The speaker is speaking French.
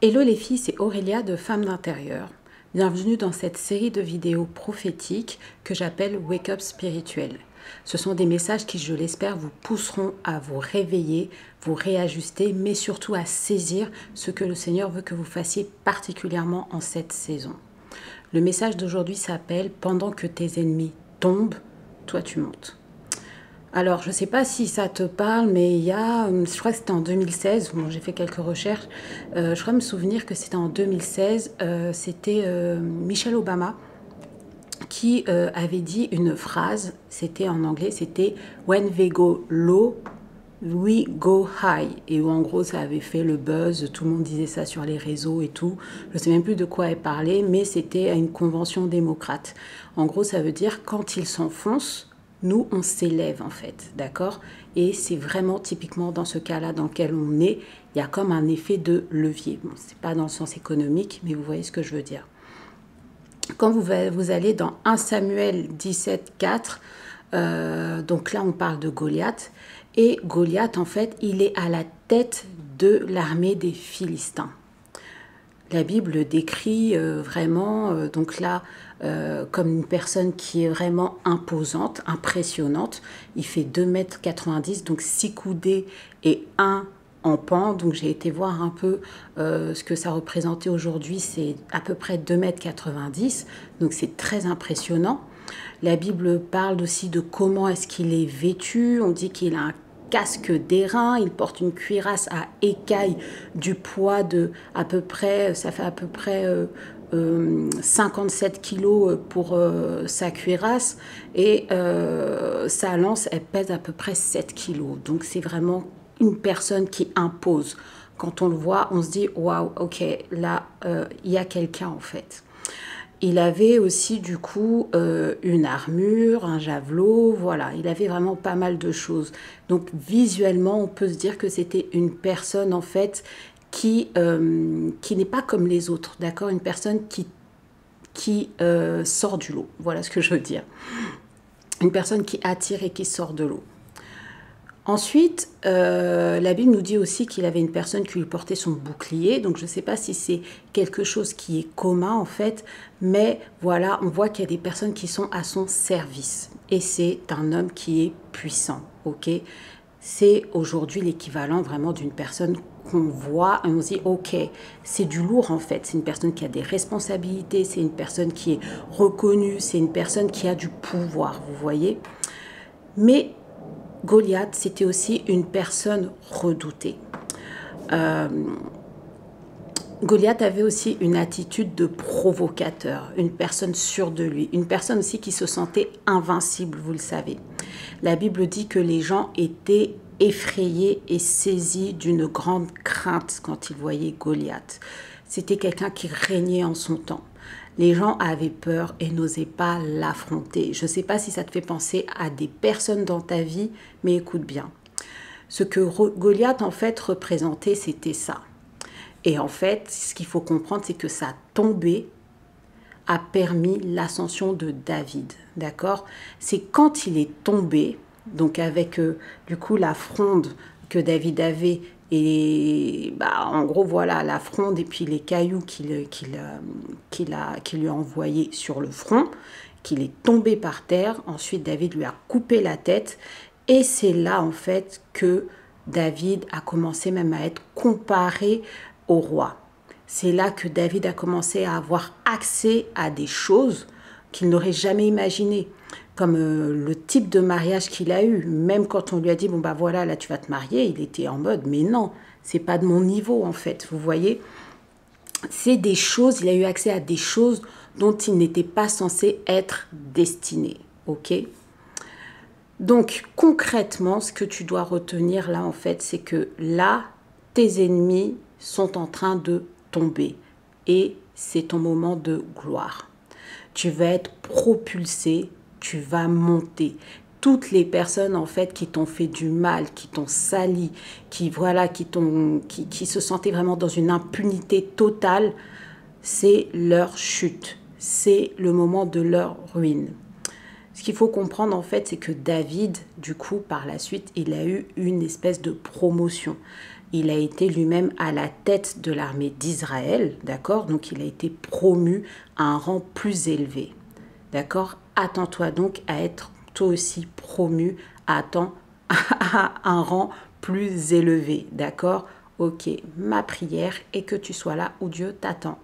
Hello les filles, c'est Aurélia de Femmes d'Intérieur. Bienvenue dans cette série de vidéos prophétiques que j'appelle Wake Up Spirituel. Ce sont des messages qui, je l'espère, vous pousseront à vous réveiller, vous réajuster, mais surtout à saisir ce que le Seigneur veut que vous fassiez particulièrement en cette saison. Le message d'aujourd'hui s'appelle « Pendant que tes ennemis tombent, toi tu montes ». Alors, je ne sais pas si ça te parle, mais il y a, je crois que c'était en 2016, bon, j'ai fait quelques recherches, je crois me souvenir que c'était en 2016, c'était Michelle Obama qui avait dit une phrase, c'était en anglais, c'était « When they go low, we go high ». Et où en gros ça avait fait le buzz, tout le monde disait ça sur les réseaux et tout. Je ne sais même plus de quoi elle parlait, mais c'était à une convention démocrate. En gros, ça veut dire quand ils s'enfoncent, nous, on s'élève en fait, d'accord? Et c'est vraiment typiquement dans ce cas-là dans lequel on est, il y a comme un effet de levier. Bon, c'est pas dans le sens économique, mais vous voyez ce que je veux dire. Quand vous allez dans 1 Samuel 17, 4, donc là on parle de Goliath, et Goliath en fait, il est à la tête de l'armée des Philistins. La Bible le décrit vraiment, donc là, comme une personne qui est vraiment imposante, impressionnante. Il fait 2,90 m, donc 6 coudées et 1 en pan. Donc j'ai été voir un peu ce que ça représentait aujourd'hui. C'est à peu près 2,90 m, donc c'est très impressionnant. La Bible parle aussi de comment est-ce qu'il est vêtu. On dit qu'il a un casque d'airain, il porte une cuirasse à écailles du poids de à peu près, ça fait à peu près 57 kilos pour sa cuirasse et sa lance, elle pèse à peu près 7 kilos. Donc c'est vraiment une personne qui impose. Quand on le voit, on se dit waouh, ok, là il y a quelqu'un en fait. Il avait aussi du coup une armure, un javelot, voilà, il avait vraiment pas mal de choses. Donc visuellement, on peut se dire que c'était une personne en fait qui n'est pas comme les autres, d'accord? Une personne qui sort du lot, voilà ce que je veux dire. Une personne qui attire et qui sort de l'eau. Ensuite, la Bible nous dit aussi qu'il avait une personne qui lui portait son bouclier. Donc, je ne sais pas si c'est quelque chose qui est commun, en fait. Mais voilà, on voit qu'il y a des personnes qui sont à son service. Et c'est un homme qui est puissant, ok? C'est aujourd'hui l'équivalent vraiment d'une personne qu'on voit et on se dit, ok, c'est du lourd, en fait. C'est une personne qui a des responsabilités. C'est une personne qui est reconnue. C'est une personne qui a du pouvoir, vous voyez? Mais Goliath, c'était aussi une personne redoutée. Goliath avait aussi une attitude de provocateur, une personne sûre de lui, une personne aussi qui se sentait invincible, vous le savez. La Bible dit que les gens étaient effrayés et saisis d'une grande crainte quand ils voyaient Goliath. C'était quelqu'un qui régnait en son temps. Les gens avaient peur et n'osaient pas l'affronter. Je ne sais pas si ça te fait penser à des personnes dans ta vie, mais écoute bien. Ce que Goliath, en fait, représentait, c'était ça. Et en fait, ce qu'il faut comprendre, c'est que sa tombée a permis l'ascension de David. D'accord? C'est quand il est tombé, donc avec du coup la fronde que David avait, et bah, en gros, voilà, la fronde et puis les cailloux qu'il lui a envoyés sur le front, qu'il est tombé par terre. Ensuite, David lui a coupé la tête. Et c'est là, en fait, que David a commencé même à être comparé au roi. C'est là que David a commencé à avoir accès à des choses qu'il n'aurait jamais imaginées. Comme le type de mariage qu'il a eu. Même quand on lui a dit, bon bah voilà, là tu vas te marier, il était en mode, mais non, c'est pas de mon niveau en fait, vous voyez. C'est des choses, il a eu accès à des choses dont il n'était pas censé être destiné, ok? Donc concrètement, ce que tu dois retenir là en fait, c'est que là, tes ennemis sont en train de tomber et c'est ton moment de gloire. Tu vas être propulsé, tu vas monter. Toutes les personnes en fait qui t'ont fait du mal, qui t'ont sali, qui se sentaient vraiment dans une impunité totale, c'est leur chute, c'est le moment de leur ruine. Ce qu'il faut comprendre en fait, c'est que David, du coup, par la suite, il a eu une espèce de promotion. il a été lui-même à la tête de l'armée d'Israël, d'accord? Donc il a été promu à un rang plus élevé, d'accord? Attends-toi donc à être toi aussi promu à un rang plus élevé, d'accord? Ok, ma prière est que tu sois là où Dieu t'attend.